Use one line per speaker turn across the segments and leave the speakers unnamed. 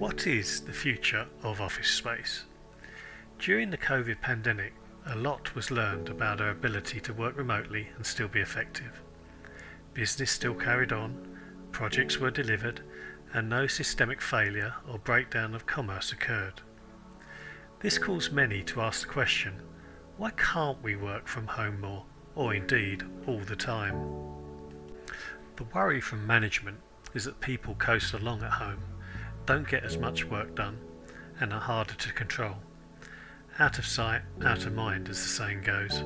What is the future of office space? During the COVID pandemic, a lot was learned about our ability to work remotely and still be effective. Business still carried on, projects were delivered, and no systemic failure or breakdown of commerce occurred. This caused many to ask the question, why can't we work from home more, or indeed all the time? The worry from management is that people coast along at home, don't get as much work done, and are harder to control. Out of sight, out of mind, as the saying goes.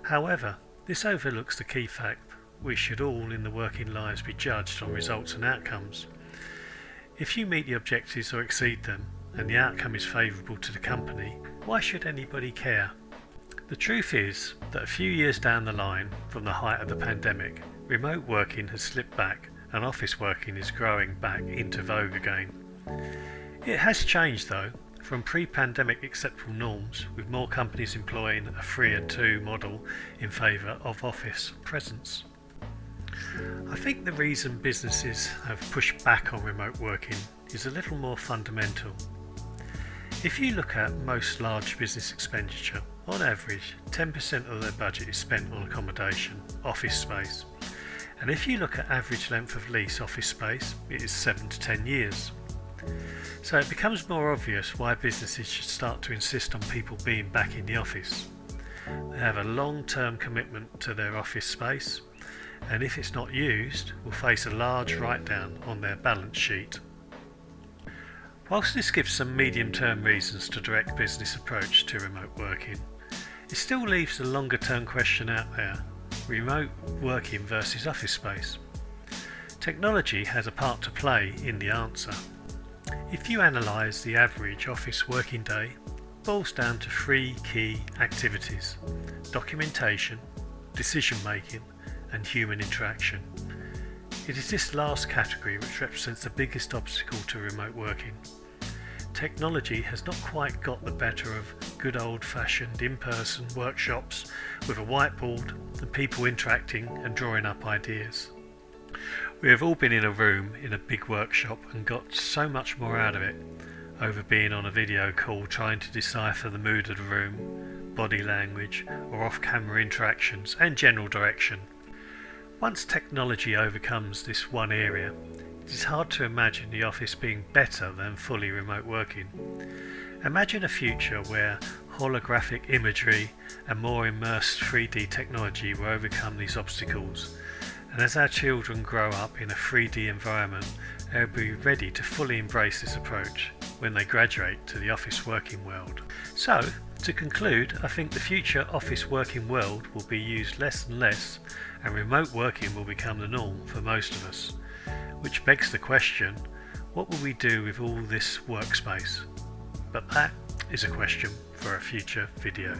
However, this overlooks the key fact we should all in the working lives be judged on results and outcomes. If you meet the objectives or exceed them, and the outcome is favourable to the company, why should anybody care? The truth is that a few years down the line from the height of the pandemic, remote working has slipped back and office working is growing back into vogue again. It has changed though, from pre-pandemic acceptable norms, with more companies employing a 3 and 2 model in favour of office presence. I think the reason businesses have pushed back on remote working is a little more fundamental. If you look at most large business expenditure, on average 10% of their budget is spent on accommodation, office space. And if you look at average length of lease office space, it is 7 to 10 years. So it becomes more obvious why businesses should start to insist on people being back in the office. They have a long-term commitment to their office space, and if it's not used, will face a large write-down on their balance sheet. Whilst this gives some medium-term reasons to direct business approach to remote working, it still leaves a longer-term question out there: remote working versus office space. Technology has a part to play in the answer. If you analyse the average office working day, it boils down to 3 key activities: documentation, decision making and human interaction. It is this last category which represents the biggest obstacle to remote working. Technology has not quite got the better of good old-fashioned in-person workshops with a whiteboard and people interacting and drawing up ideas. We have all been in a room in a big workshop and got so much more out of it over being on a video call trying to decipher the mood of the room, body language or off-camera interactions and general direction. Once technology overcomes this one area, it is hard to imagine the office being better than fully remote working. Imagine a future where holographic imagery and more immersed 3D technology will overcome these obstacles, and as our children grow up in a 3D environment, they will be ready to fully embrace this approach when they graduate to the office working world. So, to conclude, I think the future office working world will be used less and less, and remote working will become the norm for most of us. Which begs the question, what will we do with all this workspace? But that is a question for a future video.